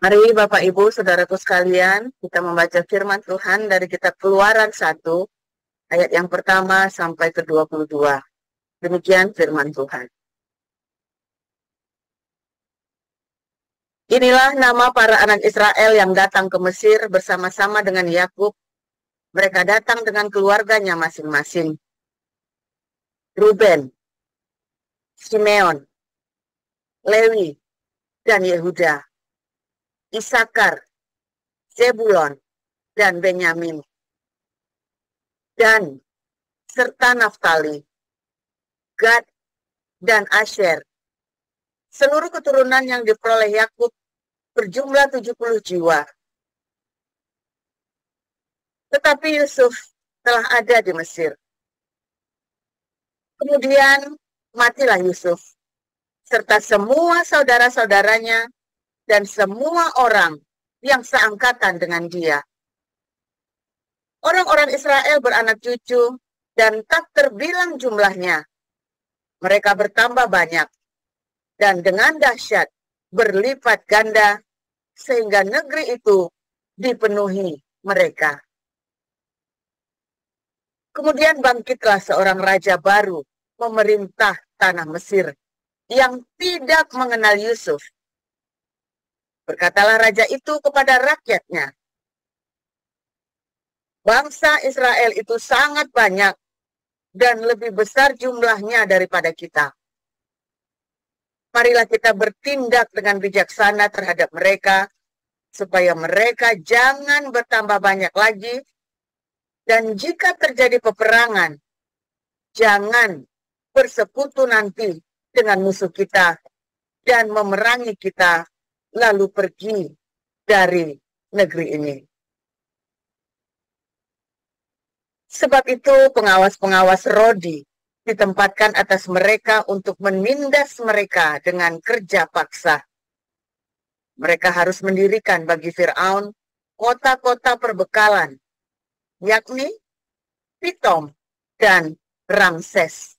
Mari Bapak Ibu, Saudaraku sekalian, kita membaca firman Tuhan dari kitab Keluaran 1, ayat yang pertama sampai ke-22. Demikian firman Tuhan. Inilah nama para anak Israel yang datang ke Mesir bersama-sama dengan Yakub. Mereka datang dengan keluarganya masing-masing. Ruben, Simeon, Lewi, dan Yehuda. Isakar, Zebulon, dan Benyamin. Dan serta Naftali, Gad, dan Asher. Seluruh keturunan yang diperoleh Yakub berjumlah 70 jiwa. Tetapi Yusuf telah ada di Mesir. Kemudian matilah Yusuf, serta semua saudara-saudaranya dan semua orang yang seangkatan dengan dia. Orang-orang Israel beranak cucu dan tak terbilang jumlahnya. Mereka bertambah banyak dan dengan dahsyat berlipat ganda sehingga negeri itu dipenuhi mereka. Kemudian bangkitlah seorang raja baru memerintah tanah Mesir yang tidak mengenal Yusuf. Berkatalah raja itu kepada rakyatnya, bangsa Israel itu sangat banyak dan lebih besar jumlahnya daripada kita. Marilah kita bertindak dengan bijaksana terhadap mereka, supaya mereka jangan bertambah banyak lagi, dan jika terjadi peperangan, jangan bersekutu nanti dengan musuh kita dan memerangi kita, lalu pergi dari negeri ini. Sebab itu pengawas-pengawas Rodi ditempatkan atas mereka untuk menindas mereka dengan kerja paksa. Mereka harus mendirikan bagi Firaun kota-kota perbekalan, yakni Pitom dan Ramses.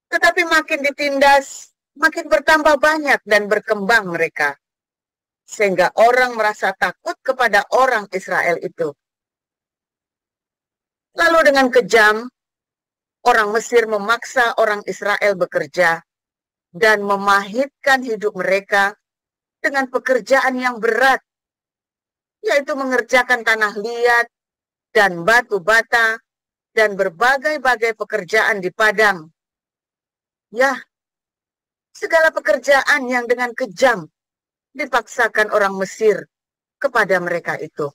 Tetapi makin ditindas, makin bertambah banyak dan berkembang mereka, sehingga orang merasa takut kepada orang Israel itu. Lalu dengan kejam, orang Mesir memaksa orang Israel bekerja dan memahitkan hidup mereka dengan pekerjaan yang berat, yaitu mengerjakan tanah liat dan batu bata dan berbagai-bagai pekerjaan di padang. Ya, segala pekerjaan yang dengan kejam dipaksakan orang Mesir kepada mereka itu.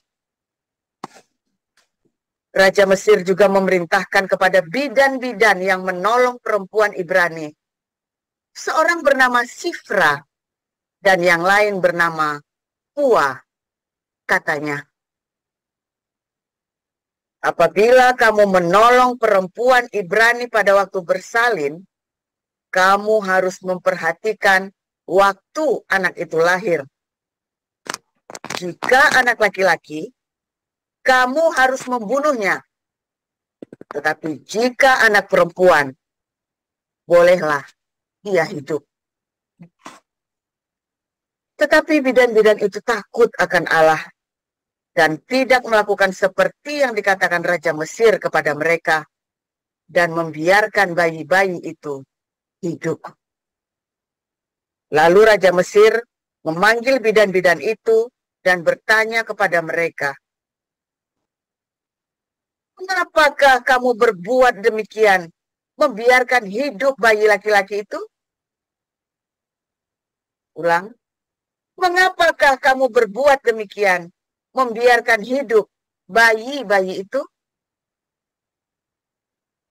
Raja Mesir juga memerintahkan kepada bidan-bidan yang menolong perempuan Ibrani. Seorang bernama Sifra dan yang lain bernama Pua. Katanya, apabila kamu menolong perempuan Ibrani pada waktu bersalin, kamu harus memperhatikan waktu anak itu lahir. Jika anak laki-laki, kamu harus membunuhnya. Tetapi jika anak perempuan, bolehlah dia hidup. Tetapi bidan-bidan itu takut akan Allah dan tidak melakukan seperti yang dikatakan Raja Mesir kepada mereka dan membiarkan bayi-bayi itu hidup. Lalu Raja Mesir memanggil bidan-bidan itu dan bertanya kepada mereka, "Mengapakah kamu berbuat demikian, membiarkan hidup bayi laki-laki itu?" Ulang, "Mengapakah kamu berbuat demikian, membiarkan hidup bayi-bayi itu?"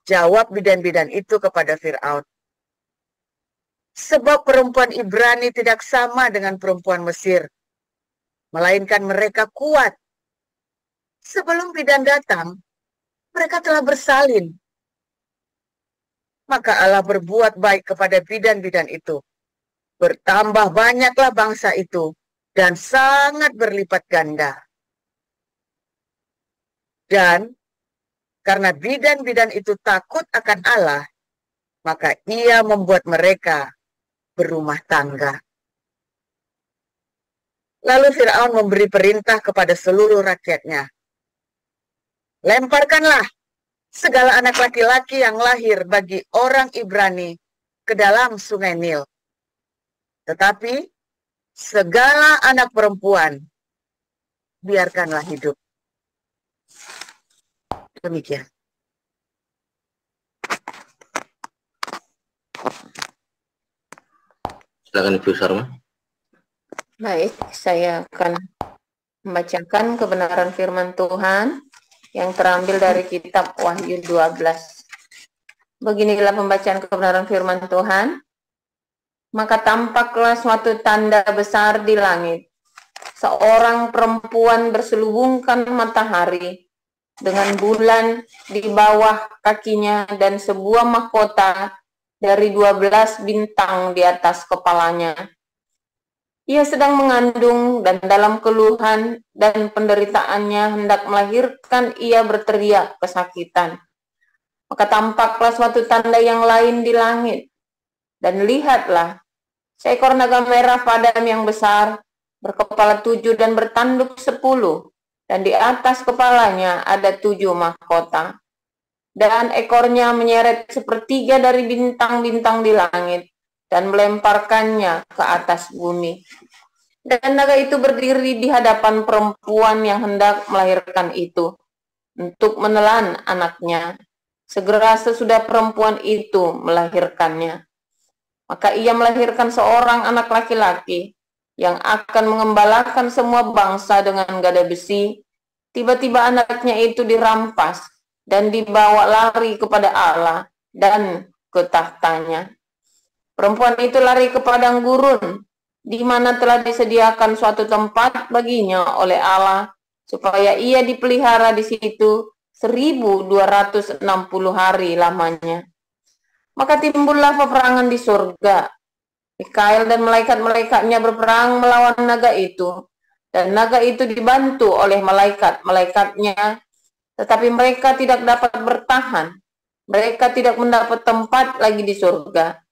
Jawab bidan-bidan itu kepada Firaun, "Sebab perempuan Ibrani tidak sama dengan perempuan Mesir, melainkan mereka kuat. Sebelum bidan datang, mereka telah bersalin. Maka Allah berbuat baik kepada bidan-bidan itu. Bertambah banyaklah bangsa itu dan sangat berlipat ganda. Dan karena bidan-bidan itu takut akan Allah, maka ia membuat mereka berumah tangga. Lalu Firaun memberi perintah kepada seluruh rakyatnya, lemparkanlah segala anak laki-laki yang lahir bagi orang Ibrani ke dalam sungai Nil. Tetapi segala anak perempuan biarkanlah hidup. Demikian. Silakan Ibu Sarma. Baik, saya akan membacakan kebenaran firman Tuhan yang terambil dari kitab Wahyu 12. Beginilah pembacaan kebenaran firman Tuhan. Maka tampaklah suatu tanda besar di langit. Seorang perempuan berselubungkan matahari dengan bulan di bawah kakinya dan sebuah mahkota dari 12 bintang di atas kepalanya. Ia sedang mengandung dan dalam keluhan dan penderitaannya hendak melahirkan, ia berteriak kesakitan. Maka tampaklah suatu tanda yang lain di langit. Dan lihatlah, seekor naga merah padam yang besar, berkepala 7 dan bertanduk 10, dan di atas kepalanya ada 7 mahkota. Dan ekornya menyeret sepertiga dari bintang-bintang di langit, dan melemparkannya ke atas bumi. Dan naga itu berdiri di hadapan perempuan yang hendak melahirkan itu, untuk menelan anaknya. Segera sesudah perempuan itu melahirkannya, maka ia melahirkan seorang anak laki-laki yang akan mengembalakan semua bangsa dengan gada besi. Tiba-tiba anaknya itu dirampas dan dibawa lari kepada Allah dan ke tahtanya. Perempuan itu lari ke padang gurun, di mana telah disediakan suatu tempat baginya oleh Allah, supaya ia dipelihara di situ 1260 hari lamanya. Maka timbullah peperangan di surga. Mikael dan malaikat-malaikatnya berperang melawan naga itu, dan naga itu dibantu oleh malaikat-malaikatnya, tetapi mereka tidak dapat bertahan. Mereka tidak mendapat tempat lagi di surga.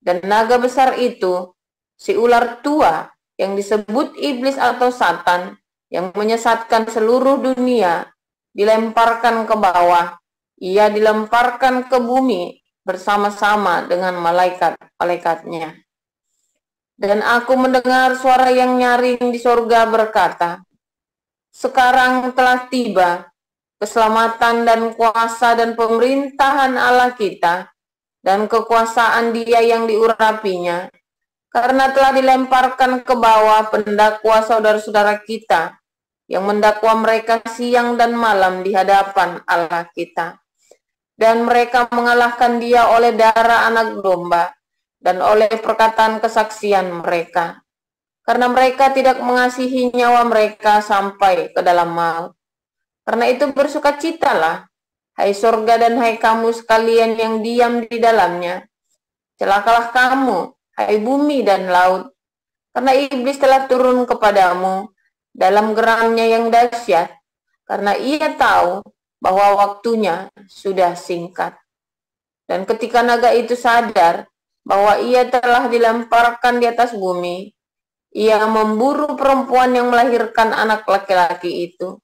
Dan naga besar itu, si ular tua yang disebut iblis atau Satan, yang menyesatkan seluruh dunia, dilemparkan ke bawah. Ia dilemparkan ke bumi bersama-sama dengan malaikat-malaikatnya. Dan aku mendengar suara yang nyaring di surga berkata, sekarang telah tiba keselamatan dan kuasa dan pemerintahan Allah kita, dan kekuasaan Dia yang diurapinya, karena telah dilemparkan ke bawah pendakwa saudara-saudara kita, yang mendakwa mereka siang dan malam di hadapan Allah kita. Dan mereka mengalahkan Dia oleh darah anak domba dan oleh perkataan kesaksian mereka. Karena mereka tidak mengasihi nyawa mereka sampai ke dalam maut. Karena itu bersukacitalah, hai surga dan hai kamu sekalian yang diam di dalamnya. Celakalah kamu, hai bumi dan laut, karena iblis telah turun kepadamu dalam geramnya yang dahsyat, karena ia tahu bahwa waktunya sudah singkat. Dan ketika naga itu sadar bahwa ia telah dilemparkan di atas bumi, ia memburu perempuan yang melahirkan anak laki-laki itu.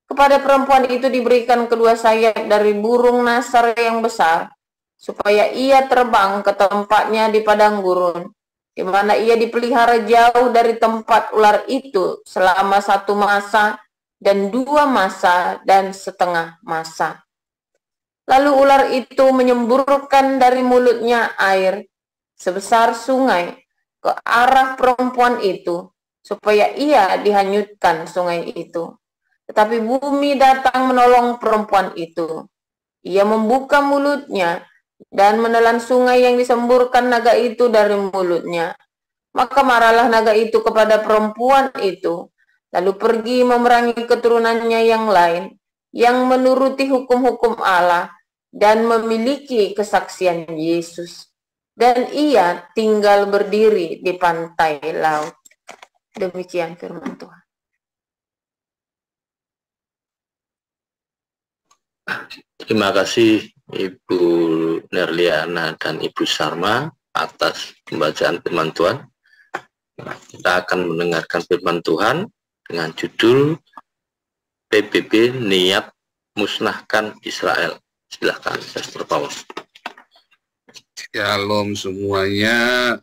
Kepada perempuan itu diberikan kedua sayap dari burung nasar yang besar, supaya ia terbang ke tempatnya di padang gurun, di mana ia dipelihara jauh dari tempat ular itu selama 1 masa dan 2 masa dan setengah masa. Lalu ular itu menyemburkan dari mulutnya air sebesar sungai ke arah perempuan itu, supaya ia dihanyutkan sungai itu. Tetapi bumi datang menolong perempuan itu. Ia membuka mulutnya dan menelan sungai yang disemburkan naga itu dari mulutnya. Maka marahlah naga itu kepada perempuan itu, lalu pergi memerangi keturunannya yang lain, yang menuruti hukum-hukum Allah dan memiliki kesaksian Yesus. Dan ia tinggal berdiri di pantai laut. Demikian firman Tuhan. Terima kasih Ibu Nerliana dan Ibu Sarma atas pembacaan firman Tuhan. Nah, kita akan mendengarkan firman Tuhan dengan judul PBB niat musnahkan Israel. Silahkan, Pastor Paulus. Shalom semuanya,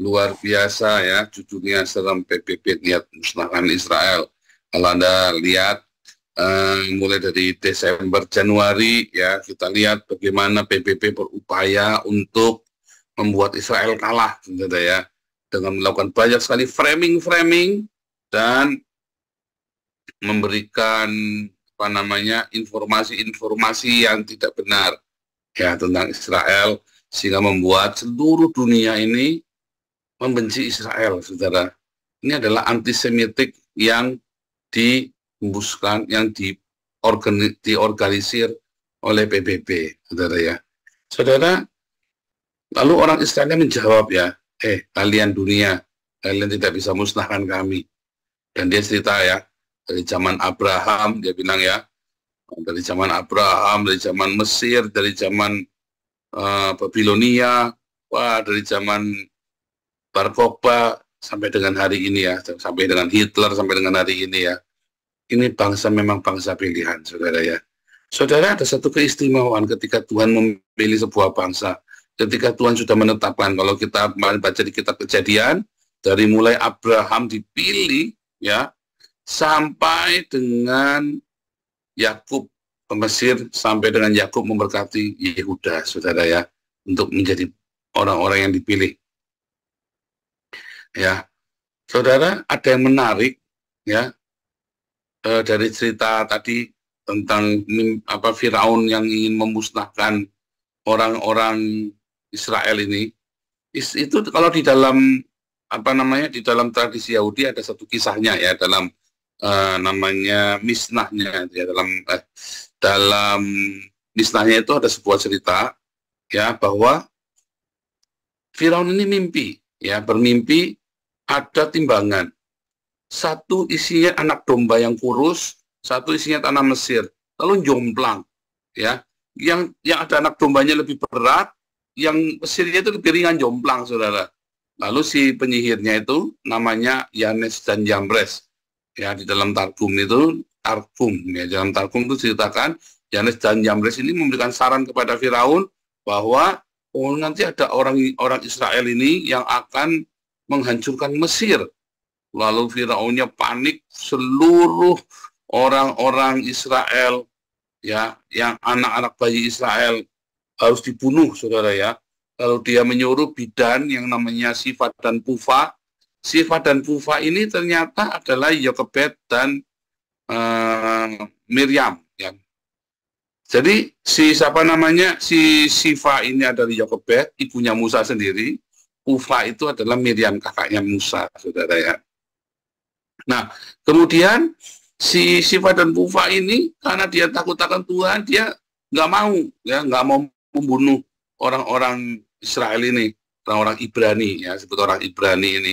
luar biasa ya, judulnya serem, PBB niat musnahkan Israel. Kalau Anda lihat mulai dari Desember, Januari ya, kita lihat bagaimana PBB berupaya untuk membuat Israel kalah, saudara ya, dengan melakukan banyak sekali framing dan memberikan informasi-informasi yang tidak benar ya tentang Israel, sehingga membuat seluruh dunia ini membenci Israel, saudara. Ini adalah antisemitik yang dihembuskan, yang diorganisir oleh PBB, saudara ya. Saudara, lalu orang Israel menjawab ya, kalian dunia, kalian tidak bisa musnahkan kami. Dan dia cerita ya, dari zaman Abraham, dia bilang ya, dari zaman Abraham, dari zaman Mesir, dari zaman Babilonia, dari zaman Bar Kokhba sampai dengan hari ini ya, sampai dengan Hitler, sampai dengan hari ini ya. Ini bangsa memang bangsa pilihan, saudara ya. Saudara, ada satu keistimewaan ketika Tuhan memilih sebuah bangsa. Ketika Tuhan sudah menetapkan, kalau kita baca di kitab Kejadian, dari mulai Abraham dipilih ya, sampai dengan Yakub ke Mesir, sampai dengan Yakub memberkati Yehuda, saudara ya, untuk menjadi orang-orang yang dipilih. Ya, saudara, ada yang menarik ya dari cerita tadi tentang Firaun yang ingin memusnahkan orang-orang Israel ini. Itu kalau di dalam di dalam tradisi Yahudi ada satu kisahnya ya, dalam namanya Misnahnya ya, dalam Misnahnya itu ada sebuah cerita ya, bahwa Firaun ini bermimpi ada timbangan. Satu isinya anak domba yang kurus, satu isinya tanah Mesir, lalu jomplang ya. Yang ada anak dombanya lebih berat, yang Mesirnya itu lebih ringan, jomplang, saudara. Lalu si penyihirnya itu namanya Yanes dan Jambres. Ya, di dalam Targum itu, dalam Targum itu ceritakan Yanes dan Jambres ini memberikan saran kepada Firaun bahwa nanti ada orang Israel ini yang akan menghancurkan Mesir. Lalu Firaunnya panik, seluruh orang-orang Israel ya, yang anak-anak bayi Israel harus dibunuh, saudara ya. Lalu dia menyuruh bidan yang namanya Sifa dan Puva. Sifa dan Puva ini ternyata adalah Yokebed dan Miriam ya. Jadi si Sifa ini adalah Yokebed, ibunya Musa sendiri. Puva itu adalah Miriam, kakaknya Musa, saudara ya. Nah, kemudian si Sifa dan Puva ini karena dia takut akan Tuhan, dia nggak mau membunuh orang-orang Israel ini, orang-orang Ibrani ya, sebut orang Ibrani ini.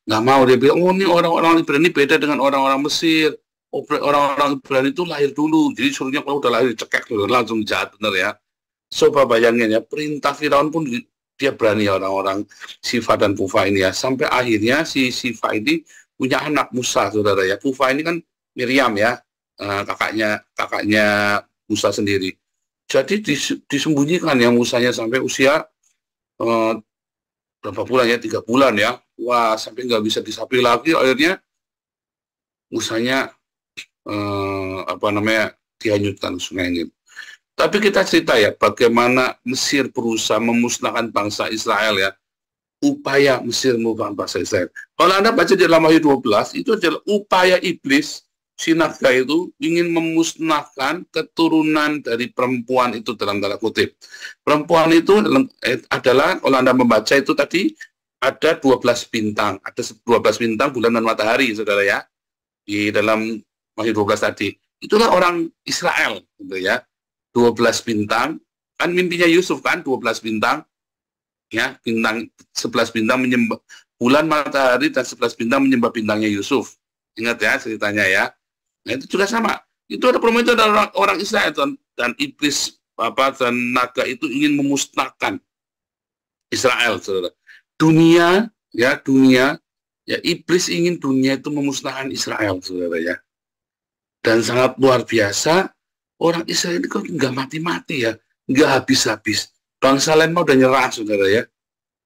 Nggak mau, dia bilang, ini orang-orang Ibrani beda dengan orang-orang Mesir. Orang-orang Ibrani itu lahir dulu, jadi suruhnya kalau udah lahir cekek langsung jahat, bener ya. Coba bayangin ya, perintah Firaun pun dia berani ya, orang-orang Sifa dan Puva ini ya. Sampai akhirnya si Sifa ini punya anak Musa, saudara ya. Puva ini kan Miriam ya, kakaknya Musa sendiri. Jadi disembunyikan ya Musanya sampai usia berapa bulan ya, 3 bulan ya. Wah, sampai nggak bisa disapi lagi, akhirnya Musanya dihanyutkan sungai Nil. Tapi kita cerita ya, bagaimana Mesir berusaha memusnahkan bangsa Israel ya. Upaya Mesir memusnahkan bangsa Israel. Kalau Anda baca di dalam Wahyu 12, itu adalah upaya iblis, si naga itu ingin memusnahkan keturunan dari perempuan itu, dalam tanda kutip. Perempuan itu adalah, kalau Anda membaca itu tadi, ada 12 bintang. Ada 12 bintang, bulan dan matahari, saudara ya. Di dalam Wahyu 12 tadi. Itulah orang Israel, gitu ya. 12 bintang, kan mimpinya Yusuf kan, 12 bintang. Ya, 11 bintang menyembah bulan, matahari, dan 11 bintang menyembah bintangnya Yusuf. Ingat ya ceritanya ya. Nah, itu juga sama. Itu ada perempuan, itu ada orang Israel, dan iblis dan naga itu ingin memusnahkan Israel, saudara. Dunia Ya, iblis ingin dunia itu memusnahkan Israel, saudara ya. Dan sangat luar biasa, orang Israel ini kok nggak mati-mati ya, nggak habis-habis. Bangsa lain mau udah nyerah, saudara ya.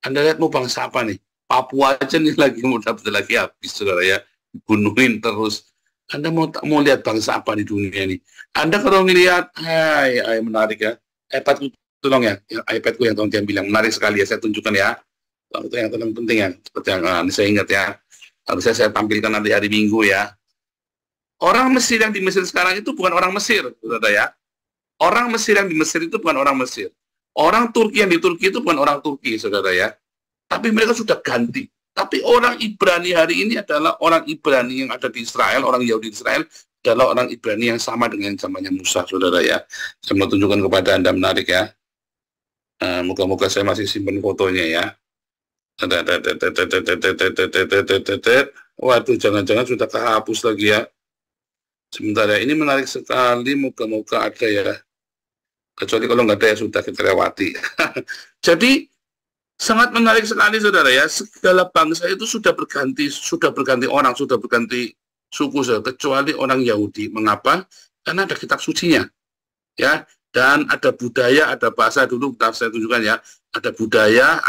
Anda lihat mau bangsa apa nih? Papua aja nih lagi mau dapat lagi habis, saudara ya. Bunuhin terus. Anda mau lihat bangsa apa di dunia ini? Anda kalau ngelihat, hai menarik ya. iPadku tolong ya, iPadku yang tolong bilang menarik sekali ya. Saya tunjukkan ya. Itu yang paling penting ya. Seperti yang ini saya ingat ya. Harusnya saya tampilkan nanti hari Minggu ya. Orang Mesir yang di Mesir sekarang itu bukan orang Mesir, saudara ya. Orang Mesir yang di Mesir itu bukan orang Mesir. Orang Turki yang di Turki itu bukan orang Turki, saudara ya. Tapi mereka sudah ganti. Tapi orang Ibrani hari ini adalah orang Ibrani yang ada di Israel, orang Yahudi di Israel adalah orang Ibrani yang sama dengan zamannya Musa, saudara ya. Saya mau tunjukkan kepada Anda, menarik ya. Moga-moga saya masih simpan fotonya ya. Waduh, jangan-jangan sudah kehapus lagi ya. Sebentar ya, ini menarik sekali, moga-moga ada ya. Kecuali kalau nggak ada ya sudah kita lewati. Jadi sangat menarik sekali, saudara ya. Segala bangsa itu sudah berganti orang, sudah berganti suku, saudara, kecuali orang Yahudi. Mengapa? Karena ada kitab sucinya, ya. Dan ada budaya, ada bahasa dulu. Saya tunjukkan ya. Ada budaya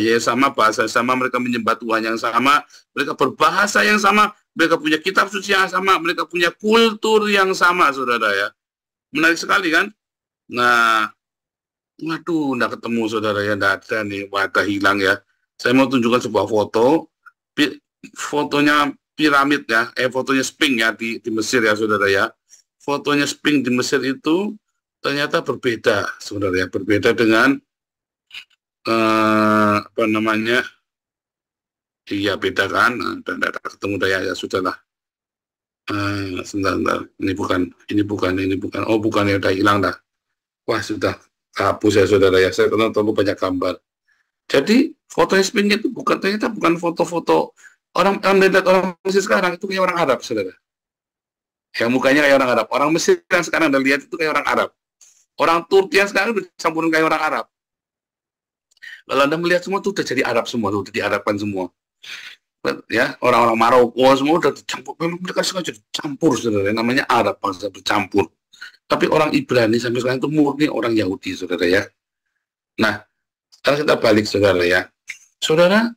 yang sama, bahasa yang sama, mereka menyembah Tuhan yang sama, mereka berbahasa yang sama, mereka punya kitab suci yang sama, mereka punya kultur yang sama, saudara ya. Menarik sekali kan? Nah, waduh, nggak ketemu, saudara ya, nggak ada nih, wadah hilang ya. Saya mau tunjukkan sebuah foto, fotonya piramid ya, fotonya Sphinx ya di Mesir ya, saudara ya. Fotonya Sphinx di Mesir itu ternyata berbeda, saudara ya, berbeda dengan apa namanya, iya beda kan, dan tidak ketemu ya sudahlah. Sebentar, ini bukan, oh bukan ya, udah hilang dah. Wah sudah hapus ya, saudara ya, saya terlalu banyak gambar. Jadi foto Sphinx itu ternyata bukan foto-foto orang Mesir sekarang, itu kayak orang Arab, saudara. Yang mukanya kayak orang Arab. Orang Mesir yang sekarang Anda lihat itu kayak orang Arab. Orang Turki yang sekarang udah campurin kayak orang Arab. Kalau Anda melihat semua itu udah jadi Arab semua, udah diarabkan semua. Ya, orang-orang Maroko semua udah dicampur, mereka sengaja dicampur, saudara. Namanya Arab, bangsa bercampur. Tapi orang Ibrani sampai sekarang itu murni orang Yahudi, saudara ya. Nah, sekarang kita balik, saudara ya. Saudara,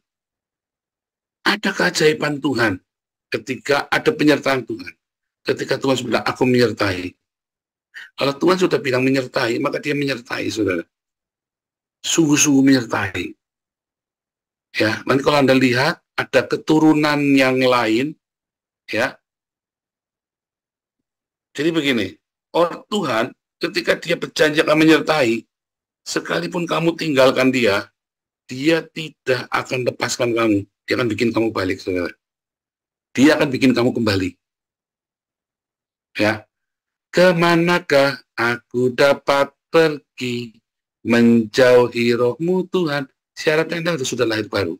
ada keajaiban Tuhan ketika ada penyertaan Tuhan. Ketika Tuhan bilang, aku menyertai. Kalau Tuhan sudah bilang menyertai, maka dia menyertai, saudara. Sungguh-sungguh menyertai. Ya, nanti kalau Anda lihat ada keturunan yang lain, ya. Jadi begini, orang Tuhan ketika dia berjanji akan menyertai, sekalipun kamu tinggalkan dia tidak akan lepaskan kamu. Dia akan bikin kamu balik, saudara. Dia akan bikin kamu kembali. Ya, kemanakah aku dapat pergi? Menjauhi rohmu Tuhan. Syaratnya Anda sudah lahir baru.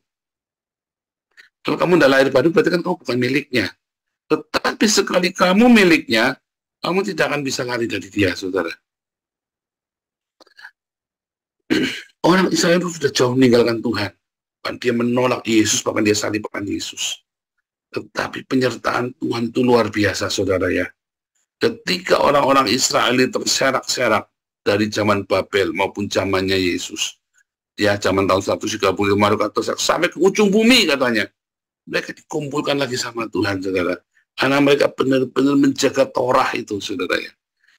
Kalau kamu tidak lahir baru, berarti kan kamu bukan miliknya. Tetapi sekali kamu miliknya, kamu tidak akan bisa lari dari dia, saudara. Orang Israel itu sudah jauh meninggalkan Tuhan. Bahkan dia menolak Yesus, bahkan dia salibkan Yesus. Tetapi penyertaan Tuhan itu luar biasa, saudara ya. Ketika orang-orang Israel terserak-serak dari zaman Babel maupun zamannya Yesus, ya zaman tahun 135 sampai ke ujung bumi katanya, mereka dikumpulkan lagi sama Tuhan, saudara. Karena mereka benar-benar menjaga Torah itu, saudara ya.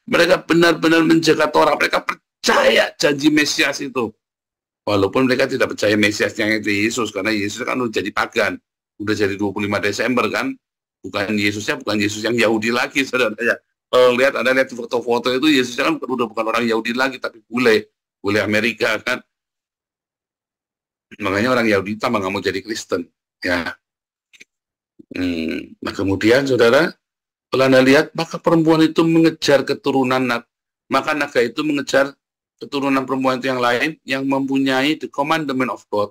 Mereka benar-benar menjaga Torah, mereka percaya janji Mesias itu. Walaupun mereka tidak percaya Mesias yang itu Yesus, karena Yesus kan udah jadi pagan, udah jadi 25 Desember kan, bukan Yesus yang Yahudi lagi, saudara ya. Kalau Anda lihat foto-foto itu, Yesusnya kan udah bukan orang Yahudi lagi, tapi bule Amerika kan. Makanya orang Yahudi tambah nggak mau jadi Kristen, ya. Nah kemudian, saudara, kalau Anda lihat, maka perempuan itu mengejar keturunan, maka naga itu mengejar keturunan perempuan itu yang lain, yang mempunyai the commandment of God,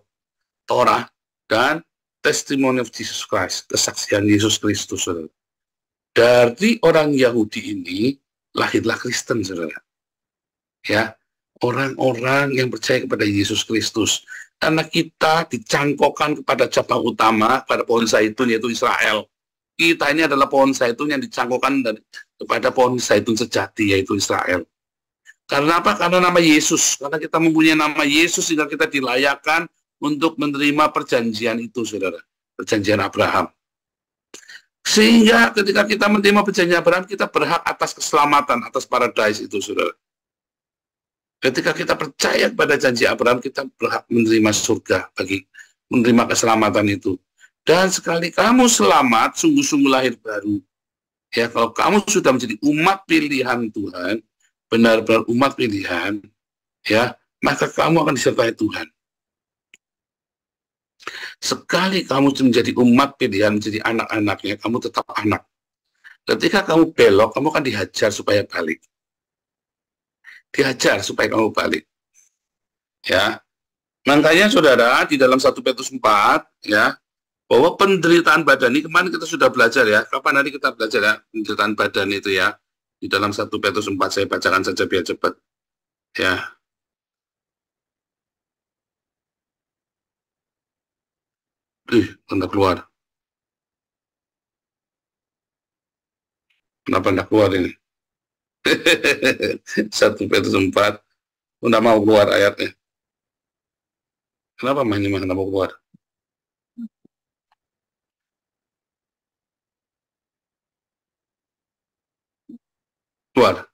Torah, dan testimony of Jesus Christ, kesaksian Yesus Kristus, saudara. Dari orang Yahudi ini lahirlah Kristen, saudara. Ya, orang-orang yang percaya kepada Yesus Kristus. Karena kita dicangkokkan kepada cabang utama, pada pohon zaitun, yaitu Israel. Kita ini adalah pohon zaitun yang dicangkokkan kepada pohon zaitun sejati, yaitu Israel. Karena apa? Karena nama Yesus. Karena kita mempunyai nama Yesus, sehingga kita dilayakkan untuk menerima perjanjian itu, saudara. Perjanjian Abraham. Sehingga ketika kita menerima perjanjian Abraham, kita berhak atas keselamatan, atas paradise itu, saudara. Ketika kita percaya pada janji Abraham, kita berhak menerima surga, bagi menerima keselamatan itu. Dan sekali kamu selamat, sungguh-sungguh lahir baru. Ya, kalau kamu sudah menjadi umat pilihan Tuhan, benar-benar umat pilihan, ya, maka kamu akan disertai Tuhan. Sekali kamu menjadi umat pilihan, menjadi anak-anaknya, kamu tetap anak. Ketika kamu belok, kamu akan dihajar supaya balik. Dihajar supaya kamu balik. Ya. Makanya saudara, di dalam 1 Petrus 4, ya, bahwa penderitaan badani, kemarin kita sudah belajar ya, kapan hari kita belajar ya, penderitaan badan itu ya, di dalam 1 Petrus 4, saya bacakan saja biar cepat. Ya. Anda keluar. Kenapa anda keluar ini? 1 Petrus 4, udah mau keluar ayatnya. Kenapa mainnya mau keluar? Keluar.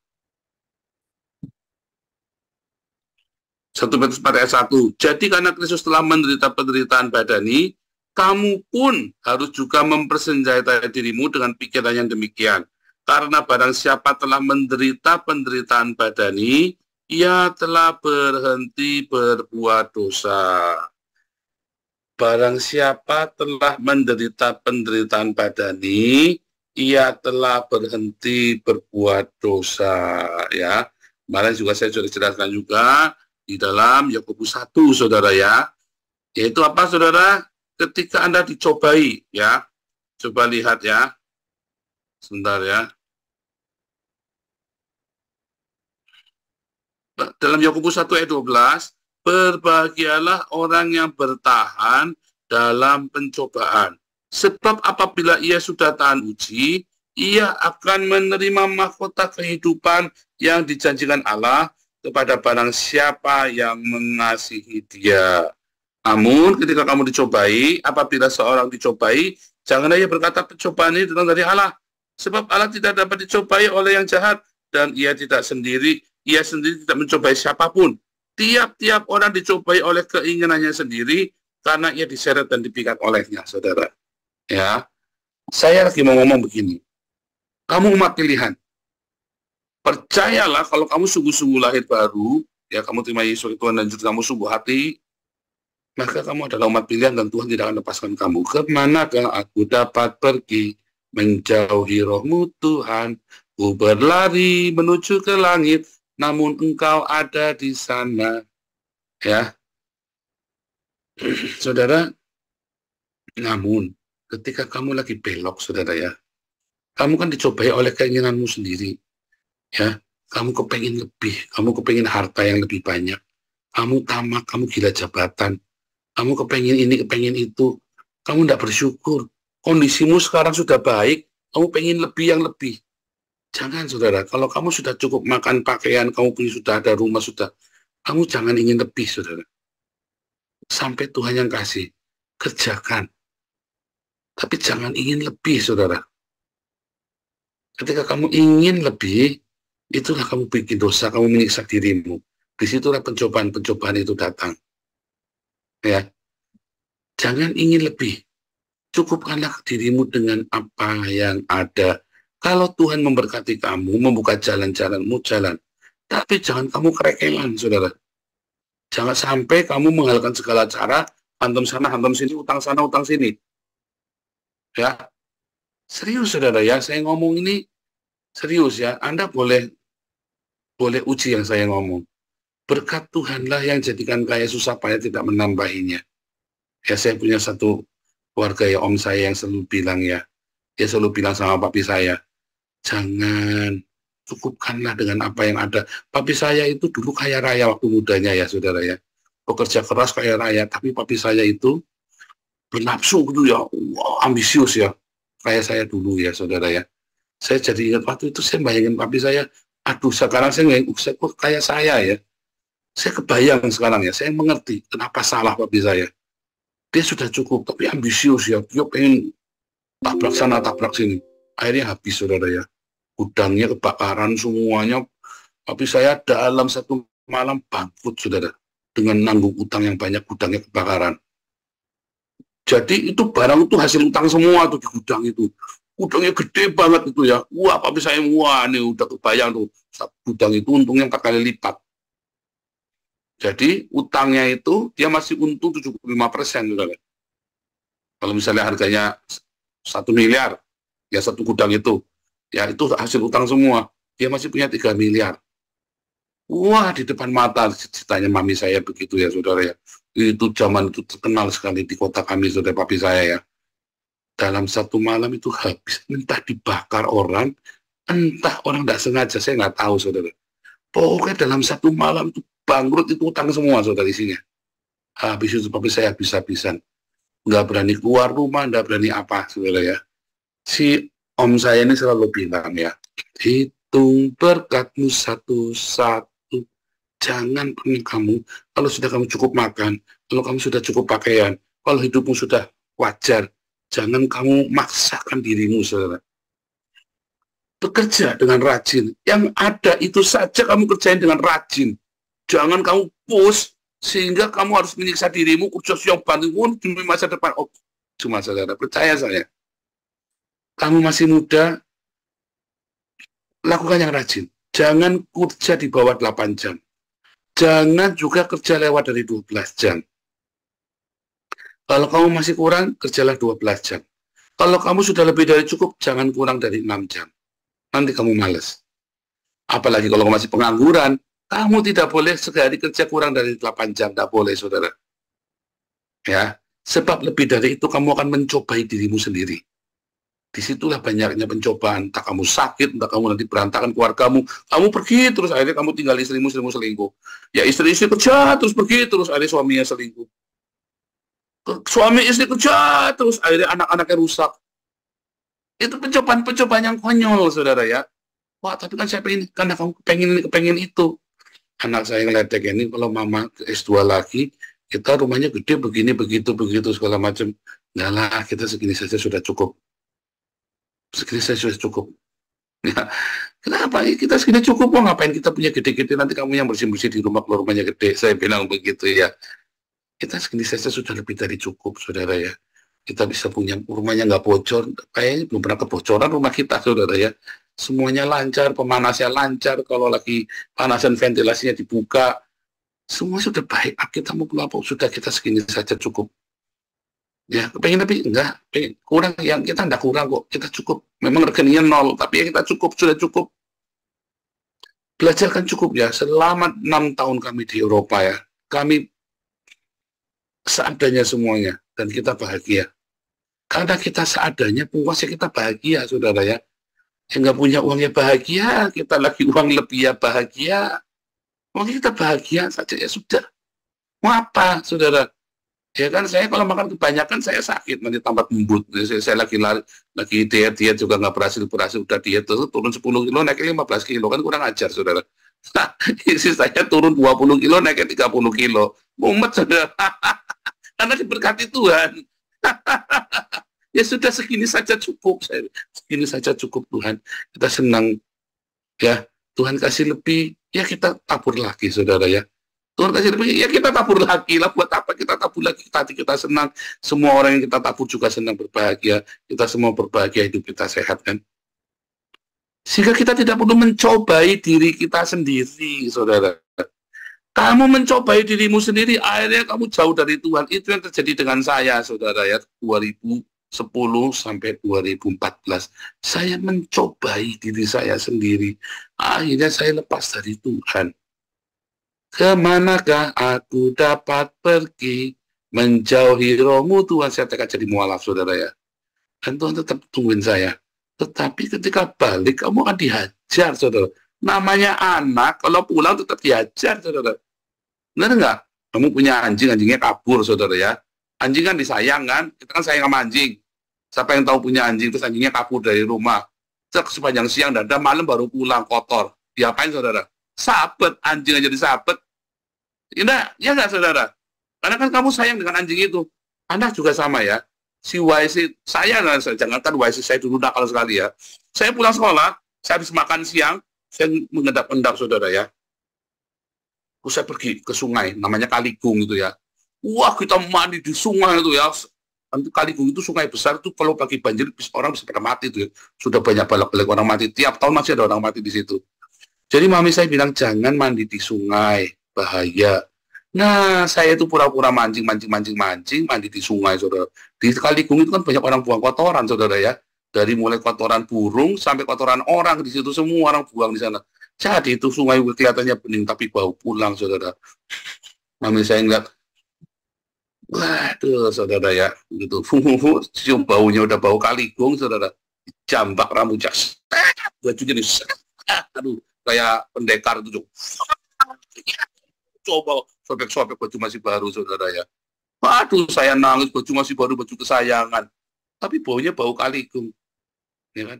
1 Petrus 4 ayat 1. Jadi karena Kristus telah menderita penderitaan badani, kamu pun harus juga mempersenjatai dirimu dengan pikiran yang demikian. Karena barang siapa telah menderita penderitaan badani, ia telah berhenti berbuat dosa. Barang siapa telah menderita penderitaan badani, ia telah berhenti berbuat dosa. Ya, kemarin juga saya sudah jelaskan juga di dalam Yakobus 1, saudara ya. Yaitu apa, saudara? Ketika Anda dicobai, ya. Coba lihat ya. Sebentar ya. Dalam Yakobus 1 ayat 12, berbahagialah orang yang bertahan dalam pencobaan. Sebab apabila ia sudah tahan uji, ia akan menerima mahkota kehidupan yang dijanjikan Allah kepada barang siapa yang mengasihi dia. Namun ketika kamu dicobai, apabila seorang dicobai, janganlah ia berkata pencobaan ini datang dari Allah. Sebab Allah tidak dapat dicobai oleh yang jahat, dan ia sendiri tidak mencobai siapapun. Tiap-tiap orang dicobai oleh keinginannya sendiri, karena ia diseret dan dipikat olehnya, saudara. Ya, saya lagi mau ngomong begini. Kamu umat pilihan. Percayalah kalau kamu sungguh-sungguh lahir baru, ya kamu terima Yesus Tuhan dan Juru kamu sungguh hati, maka kamu adalah umat pilihan dan Tuhan tidak akan lepaskan kamu. Kemanakah aku dapat pergi menjauhi rohmu Tuhan? Ku berlari menuju ke langit, namun engkau ada di sana. Ya, saudara, namun ketika kamu lagi belok, saudara ya, kamu kan dicobai oleh keinginanmu sendiri. Ya, kamu kepengen lebih, kamu kepengen harta yang lebih banyak, kamu tamak, kamu gila jabatan, kamu kepengen ini, kepengen itu, kamu tidak bersyukur. Kondisimu sekarang sudah baik, kamu pengen lebih yang lebih. Jangan, saudara. Kalau kamu sudah cukup makan, pakaian, kamu punya sudah ada rumah, sudah. Kamu jangan ingin lebih, saudara. Sampai Tuhan yang kasih. Kerjakan. Tapi jangan ingin lebih, saudara. Ketika kamu ingin lebih, itulah kamu bikin dosa, kamu menyiksa dirimu. Disitulah pencobaan-pencobaan itu datang. Ya. Jangan ingin lebih. Cukupkanlah dirimu dengan apa yang ada. Kalau Tuhan memberkati kamu, membuka jalan-jalanmu, jalan. Tapi jangan kamu kerekelan, saudara. Jangan sampai kamu menghalalkan segala cara, hantam sana, hantam sini, utang sana, utang sini. Ya, serius, saudara ya. Saya ngomong ini serius ya. Anda boleh uji yang saya ngomong. Berkat Tuhanlah yang jadikan kaya susah payah tidak menambahinya. Ya, saya punya satu keluarga ya, om saya yang selalu bilang ya. Dia selalu bilang sama papi saya, jangan cukupkanlah dengan apa yang ada. Papi saya itu dulu kaya raya waktu mudanya ya saudara ya, pekerja keras kaya raya, tapi papi saya itu bernafsu gitu ya, wah, ambisius ya, kayak saya dulu ya saudara ya. Saya jadi ingat waktu itu saya bayangin papi saya, aduh sekarang saya bayangin, saya kok kayak saya ya. Saya kebayang sekarang ya, saya mengerti kenapa salah papi saya. Dia sudah cukup, tapi ambisius ya, dia pengen tabrak sana, tabrak sini. Akhirnya habis saudara ya, gudangnya kebakaran semuanya. Papi saya dalam satu malam bangkrut saudara, dengan nanggung utang yang banyak, gudangnya kebakaran. Jadi itu barang itu hasil utang semua tuh di gudang itu. Gudangnya gede banget itu ya. Wah, papi saya, wah ini udah kebayang tuh. Gudang itu untungnya 4 kali lipat. Jadi utangnya itu dia masih untung 75%. Saudara. Kalau misalnya harganya 1 miliar, ya satu gudang itu, ya itu hasil utang semua. Dia masih punya 3 miliar. Wah, di depan mata ceritanya mami saya begitu ya saudara ya. Itu zaman itu terkenal sekali di kota kami, saudara papi saya ya. Dalam satu malam itu habis, entah dibakar orang, entah orang tidak sengaja, saya nggak tahu saudara. Pokoknya dalam satu malam itu bangkrut, itu utang semua saudara isinya. Habis itu papi saya habis-habisan. Nggak berani keluar rumah, nggak berani apa saudara ya. Si om saya ini selalu bilang ya, hitung berkatmu satu-satu. Jangan pernah kamu, kalau sudah kamu cukup makan, kalau kamu sudah cukup pakaian, kalau hidupmu sudah wajar, jangan kamu maksakan dirimu, saudara. Bekerja dengan rajin. Yang ada itu saja kamu kerjain dengan rajin. Jangan kamu push, sehingga kamu harus menyiksa dirimu, kerja siang bangun demi masa depan. Oh, cuma saudara, percaya saya. Kamu masih muda, lakukan yang rajin. Jangan kerja di bawah 8 jam. Jangan juga kerja lewat dari 12 jam. Kalau kamu masih kurang, kerjalah 12 jam. Kalau kamu sudah lebih dari cukup, jangan kurang dari 6 jam. Nanti kamu males. Apalagi kalau kamu masih pengangguran, kamu tidak boleh sehari kerja kurang dari 8 jam. Tidak boleh, saudara. Ya, sebab lebih dari itu kamu akan mencobai dirimu sendiri. Disitulah banyaknya pencobaan. Entah kamu sakit, entah kamu nanti berantakan keluargamu. Kamu pergi terus, akhirnya kamu tinggal istrimu selingkuh. Ya istri-istri kerja terus pergi terus, akhirnya suaminya selingkuh. Suami istri kerja terus, akhirnya anak-anaknya rusak. Itu pencobaan-pencobaan yang konyol, saudara ya. Wah, tapi kan saya pengen, karena kamu pengen itu. Anak saya ngeledek ini, kalau mama S2 lagi, kita rumahnya gede begini, begitu, segala macam. Nggak lah, kita segini saja sudah cukup. Segini saja sudah cukup. Ya, kenapa? Kita segini cukup, mau ngapain kita punya gede-gede, nanti kamu yang bersih-bersih di rumah, kalau rumahnya gede. Saya bilang begitu ya. Kita segini saja sudah lebih dari cukup, saudara ya. Kita bisa punya rumahnya nggak bocor, kayaknya belum pernah kebocoran rumah kita, saudara ya. Semuanya lancar, pemanasnya lancar, kalau lagi panasan ventilasinya dibuka, semua sudah baik. Kita mau apa, sudah kita segini saja cukup. Ya, pengen lebih enggak, pengen kurang, yang kita enggak kurang kok, kita cukup. Memang rekeningnya 0, tapi ya kita cukup, sudah cukup. Belajar kan cukup ya. Selama 6 tahun kami di Eropa ya, kami seadanya semuanya, dan kita bahagia. Karena kita seadanya, puasnya kita bahagia, saudara ya. Yang nggak punya uangnya bahagia, kita lagi uang lebih ya bahagia. Mungkin kita bahagia saja ya sudah. Mau apa, saudara? Ya kan, saya kalau makan kebanyakan saya sakit, nanti tambah embut. Saya lagi diet juga nggak berhasil, udah diet terus turun 10 kilo, naiknya 15 kilo, kan kurang ajar, saudara. Nah, isi saya turun 20 kilo, naiknya 30 kilo. Mumet, saudara. Karena diberkati Tuhan. Ya sudah, segini saja cukup. Segini saja cukup, Tuhan. Kita senang. Ya, Tuhan kasih lebih, ya kita tabur lagi, saudara ya. Tuhan kasih lebih, ya kita tabur lagi lah. Buat apa kita tabur lagi? Tadi kita senang. Semua orang yang kita tabur juga senang, berbahagia. Kita semua berbahagia, hidup kita sehat kan. Sehingga kita tidak perlu mencobai diri kita sendiri, saudara. Kamu mencobai dirimu sendiri, akhirnya kamu jauh dari Tuhan. Itu yang terjadi dengan saya, saudara ya, 2010 sampai 2014. Saya mencobai diri saya sendiri. Akhirnya saya lepas dari Tuhan. Kemanakah aku dapat pergi, menjauhi rohmu Tuhan? Saya tekan jadi mualaf, saudara ya. Dan Tuhan tetap tungguin saya. Tetapi ketika balik, kamu akan dihajar, saudara. Namanya anak, kalau pulang tetap dihajar, saudara. Benar nggak? Kamu punya anjing, anjingnya kabur, saudara ya. Anjing kan disayang kan? Kita kan sayang sama anjing. Siapa yang tahu punya anjing, terus anjingnya kabur dari rumah. Sepanjang siang, dan malam baru pulang, kotor. Diapain, saudara? Sabet, anjing aja disabet. Ya nggak, saudara? Karena kan kamu sayang dengan anjing itu. Anak juga sama ya. Si YC, jangankan YC, saya dulu nakal sekali ya. Saya pulang sekolah, saya habis makan siang, saya mengendap-endap, saudara ya. Terus saya pergi ke sungai, namanya Kaligung itu ya. Wah, kita mandi di sungai itu ya. Nanti Kaligung itu sungai besar itu, kalau pagi banjir orang bisa pada mati itu ya. Sudah banyak balik orang mati, tiap tahun masih ada orang mati di situ. Jadi mami saya bilang jangan mandi di sungai, bahaya. Nah, saya itu pura-pura mancing, mandi di sungai, saudara. Di Kaligung itu kan banyak orang buang kotoran, saudara ya. Dari mulai kotoran burung sampai kotoran orang, di situ semua orang buang di sana. Jadi itu sungai kelihatannya bening, tapi bau pulang, saudara. Mami saya ngeliat, waduh, saudara ya, gitu. Cium baunya udah bau Kaligung, saudara. Jambak rambutnya, bajunya nih, aduh, kayak pendekar itu. Coba sobek-sobek baju masih baru, saudara ya. Waduh, saya nangis, baju masih baru, baju kesayangan. Tapi baunya bau Kaligung. Ya kan?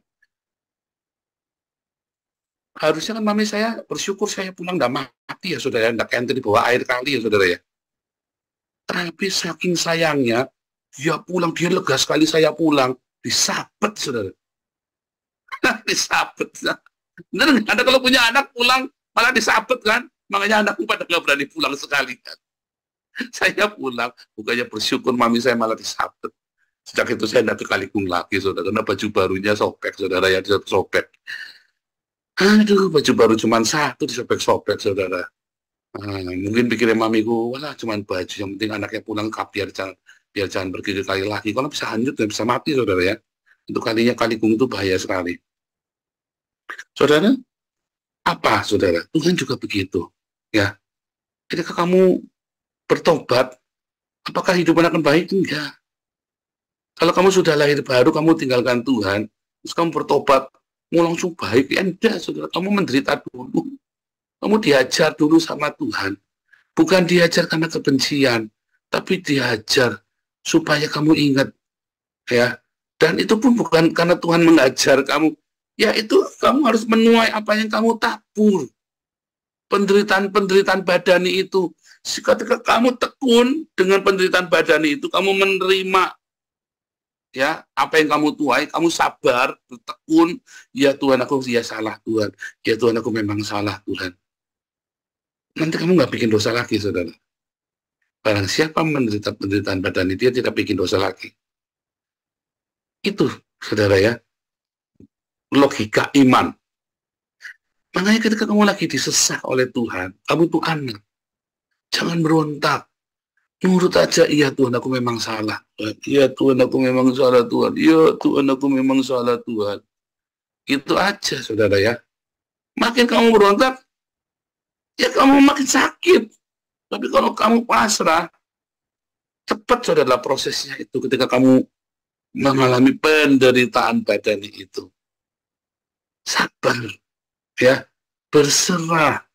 Harusnya kan mami saya bersyukur saya pulang nggak mati ya, saudara. Nggak ente di bawah air kali ya, saudara ya. Tapi saking sayangnya, dia pulang, dia lega sekali saya pulang. Disabet, saudara. Disabet. Bener, Anda kalau punya anak pulang, malah disabet kan? Makanya anakku pada nggak berani pulang sekali kan. Saya pulang, bukannya bersyukur mami saya malah disabet. Sejak itu saya tidak ke Kaligung lagi, saudara. Karena baju barunya sobek, saudara ya, sobek. Aduh, baju baru cuma satu disobek-sobek, saudara. Mungkin pikirnya mamiku, wah cuma baju, yang penting anaknya pulang biar jangan pergi ke kali lagi. Kalau bisa hanyut dan bisa mati, saudara ya. Itu Kaligung itu bahaya sekali. Saudara, apa, saudara? Tuhan juga begitu. Ya, ketika kamu bertobat, apakah hidupan akan baik? Enggak. Kalau kamu sudah lahir baru, kamu tinggalkan Tuhan, terus kamu bertobat, mau langsung baik, ya enggak, saudara. Kamu menderita dulu. Kamu diajar dulu sama Tuhan. Bukan diajar karena kebencian, tapi diajar supaya kamu ingat. Ya. Dan itu pun bukan karena Tuhan mengajar kamu. Ya itu kamu harus menuai apa yang kamu tabur. Penderitaan badani itu. Ketika kamu tekun dengan penderitaan badani itu, kamu menerima ya apa yang kamu tuai, kamu sabar, bertekun, ya Tuhan aku ya salah Tuhan, ya Tuhan aku memang salah Tuhan. Nanti kamu nggak bikin dosa lagi, saudara. Barang siapa menderita penderitaan badani, dia tidak bikin dosa lagi. Itu, saudara ya, logika iman. Makanya ketika kamu lagi disesak oleh Tuhan, kamu tuh anak. Jangan berontak. Nurut aja, iya Tuhan aku memang salah. Iya Tuhan aku memang salah Tuhan. Iya Tuhan aku memang salah Tuhan. Itu aja, saudara ya. Makin kamu berontak, ya kamu makin sakit. Tapi kalau kamu pasrah, cepat saudara prosesnya itu ketika kamu mengalami penderitaan badani itu. Sabar. Ya, berserah,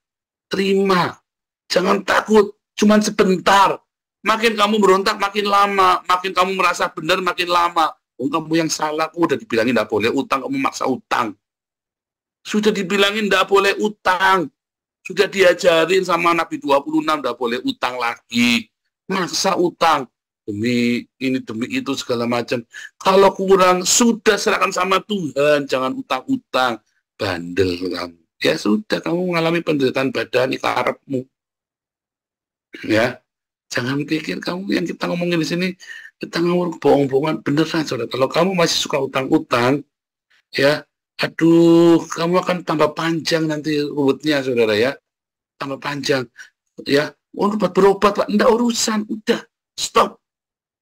terima, jangan takut, cuman sebentar. Makin kamu berontak makin lama, makin kamu merasa benar makin lama. Oh, kamu yang salah, udah dibilangin tidak boleh utang, kamu maksa utang. Sudah dibilangin tidak boleh utang, sudah diajarin sama Nabi 26 tidak boleh utang lagi, maksa utang demi ini demi itu segala macam. Kalau kurang sudah serahkan sama Tuhan, jangan utang-utang. Bandel kamu. Ya sudah, kamu mengalami penderitaan badani karepmu. Ya, jangan pikir kamu yang kita ngomongin di sini, kita ngomong bohong-bohongan, beneran saudara. Kalau kamu masih suka utang-utang, ya, aduh, kamu akan tambah panjang nanti ruwetnya, saudara ya. Tambah panjang, ya. Oh, obat berobat, Pak, enggak urusan, udah, stop.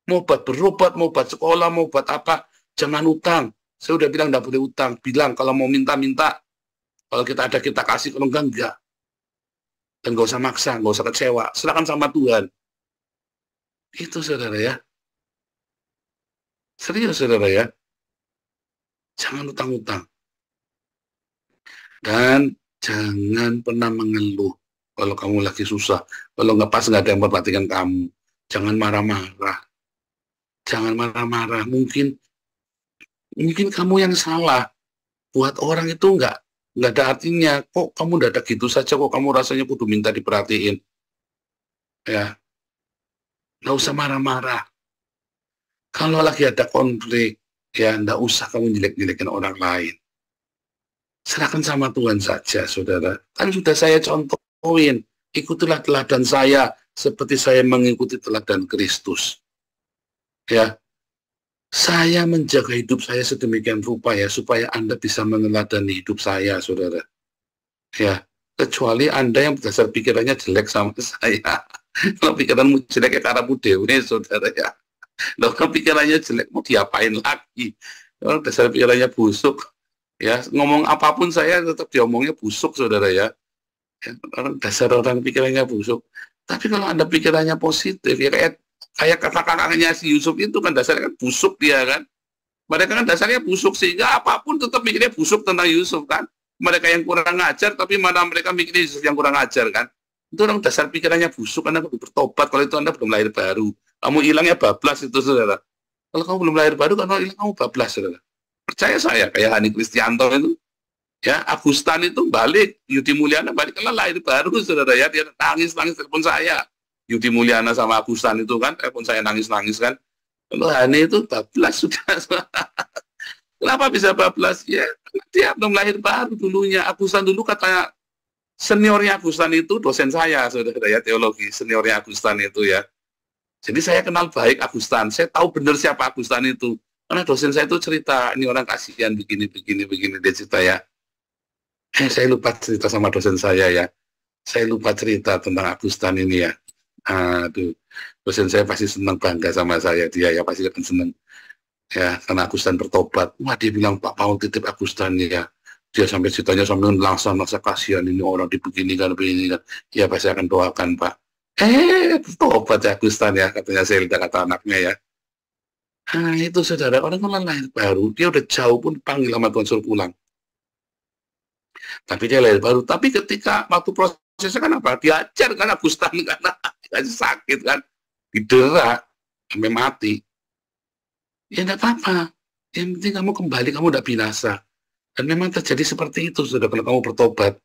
Mau obat berobat, mau obat sekolah, mau obat apa, jangan utang. Saya udah bilang enggak boleh utang. Bilang kalau mau minta-minta. Kalau kita ada kita kasih, kalau enggak. Dan enggak usah maksa, enggak usah kecewa. Serahkan sama Tuhan. Itu saudara ya. Serius saudara ya. Jangan utang-utang. Dan jangan pernah mengeluh kalau kamu lagi susah. Kalau nggak pas, nggak ada yang memperhatikan kamu. Jangan marah-marah. Jangan marah-marah. Mungkin kamu yang salah. Buat orang itu nggak ada artinya. Kok kamu dadak gitu saja, kok kamu rasanya kudu minta diperhatiin. Ya, nggak usah marah-marah. Kalau lagi ada konflik, ya nggak usah kamu jelek-jelekin orang lain. Serahkan sama Tuhan saja, saudara. Kan sudah saya contohin. Ikutilah teladan saya, seperti saya mengikuti teladan Kristus. Ya, saya menjaga hidup saya sedemikian rupa ya, supaya Anda bisa meneladani hidup saya, saudara. Ya, kecuali Anda yang berdasar pikirannya jelek sama saya. Kalau pikiranmu jelek ya karamu dewe, saudara ya. Kalau pikirannya jelek mau diapain lagi? Kalau dasar pikirannya busuk, ya ngomong apapun saya tetap diomongnya busuk, saudara ya. Orang dasar orang pikirannya busuk. Tapi kalau Anda pikirannya positif, ya kayak kakak-kakaknya si Yusuf itu kan dasarnya kan busuk dia kan. Mereka kan dasarnya busuk, sehingga apapun tetap mikirnya busuk tentang Yusuf kan. Mereka yang kurang ajar, tapi mana mereka mikirnya Yusuf yang kurang ajar kan. Itu orang dasar pikirannya busuk, Anda perlu bertobat. Kalau itu Anda belum lahir baru, kamu hilangnya bablas itu, saudara. Kalau kamu belum lahir baru, kalau hilang kamu bablas, saudara. Percaya saya, kayak Hani Kristianto itu, ya, Agustan itu balik, Yudi Mulyana balik, karena lahir baru, saudara ya. Dia nangis-nangis telepon saya. Yudi Mulyana sama Agustan itu kan, telepon saya nangis-nangis kan. Kalau Hani itu bablas sudah. Kenapa bisa bablas? Ya, dia belum lahir baru dulunya. Agustan dulu katanya, seniornya Agustan itu dosen saya, saudara ya, teologi. Seniornya Agustan itu ya. Jadi saya kenal baik Agustan. Saya tahu benar siapa Agustan itu. Karena dosen saya itu cerita, ini orang kasihan begini, dia cerita ya. Saya lupa cerita sama dosen saya ya. Saya lupa cerita tentang Agustan ini ya. Aduh, dosen saya pasti senang, bangga sama saya. Dia ya pasti akan senang. Ya, karena Agustan bertobat. Wah, dia bilang, Pak Paul titip Agustan ya. Dia sampai ceritanya sampai langsung merasa kasihan ini orang begini kan. Ya, pasti akan doakan, Pak. Bertobat ya Agustan ya, katanya Zelda, kata anaknya ya. Itu saudara, orang lahir baru, dia udah jauh pun panggil sama Tuhan suruh pulang. Tapi dia lahir baru. Tapi ketika waktu prosesnya kan apa? Diajar kan Agustan karena sakit kan, didera sampai mati. Ya enggak apa-apa. Yang penting kamu kembali, kamu udah binasa. Dan memang terjadi seperti itu, saudara, kalau kamu bertobat.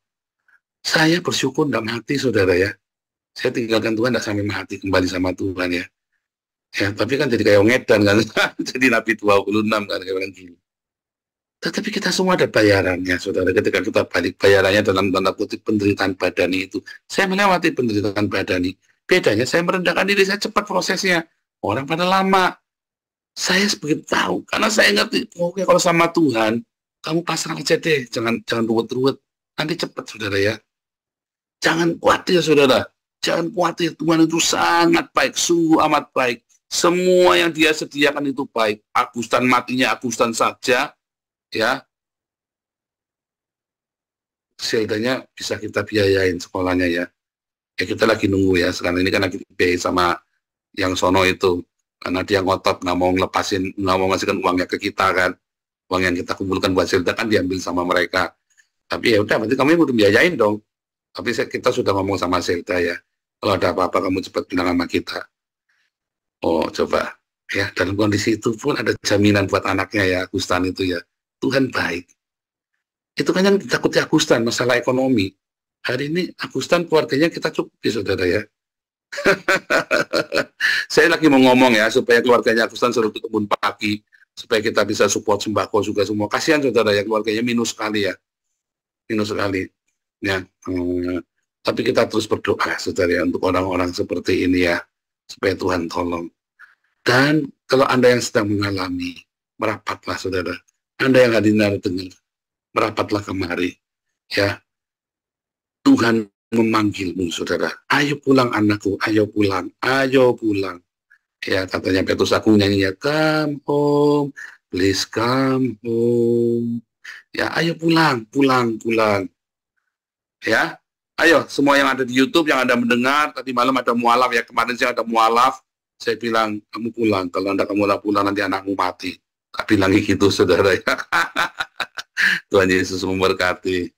Saya bersyukur enggak mati, saudara ya. Saya tinggalkan Tuhan enggak sampai mati, kembali sama Tuhan ya. Ya, tapi kan jadi kayak ngedan kan. Jadi Nabi 26 kan, kayak orang gini. Tetapi kita semua ada bayarannya, saudara. Ketika kita balik, bayarannya dalam tanda kutip penderitaan badani itu. Saya melewati penderitaan badani. Bedanya saya merendahkan diri, saya cepat prosesnya. Orang pada lama. Saya begitu tahu, karena saya ngerti, oke, kalau sama Tuhan, kamu pasrah aja deh, jangan ruwet-ruwet, nanti cepat, saudara ya. Jangan khawatir, saudara, jangan khawatir, Tuhan itu sangat baik, sungguh amat baik. Semua yang dia sediakan itu baik. Agustan matinya Agustan saja, ya. Seldanya bisa kita biayain sekolahnya ya. Ya kita lagi nunggu ya, sekarang ini kan lagi dibiayai sama yang sono itu. Karena dia ngotot, nggak mau ngasihkan uangnya ke kita kan. Uang yang kita kumpulkan buat Zelda kan diambil sama mereka. Tapi ya udah, berarti kamu yang udah biayain dong. Tapi kita sudah ngomong sama Zelda ya. Kalau ada apa-apa kamu cepat bilang sama kita. Oh coba. Ya, dalam kondisi itu pun ada jaminan buat anaknya ya, Agustan itu ya. Tuhan baik. Itu kan yang ditakuti Agustan, masalah ekonomi. Hari ini Agustan keluarganya kita cukupi, saudara ya. Saya lagi mau ngomong ya, supaya keluarganya Agustan suruh ke kebun pagi, supaya kita bisa support sembako juga semua. Kasihan saudara ya, keluarganya minus sekali ya, minus sekali ya. Tapi kita terus berdoa saudara ya, untuk orang-orang seperti ini ya, supaya Tuhan tolong. Dan kalau Anda yang sedang mengalami, merapatlah saudara. Anda yang hadir dengar, merapatlah kemari ya. Tuhan memanggilmu, saudara. Ayo pulang anakku, ayo pulang, ayo pulang. Ya, katanya Petrus, aku nyanyinya, come home, please come home. Ya, ayo pulang, pulang. Ya, ayo semua yang ada di YouTube, yang Anda mendengar, tadi malam ada mualaf ya, kemarin saya ada mualaf, saya bilang, kamu pulang, kalau kamu pulang nanti anakmu mati. Tak bilang gitu saudara ya. Tuhan Yesus memberkati.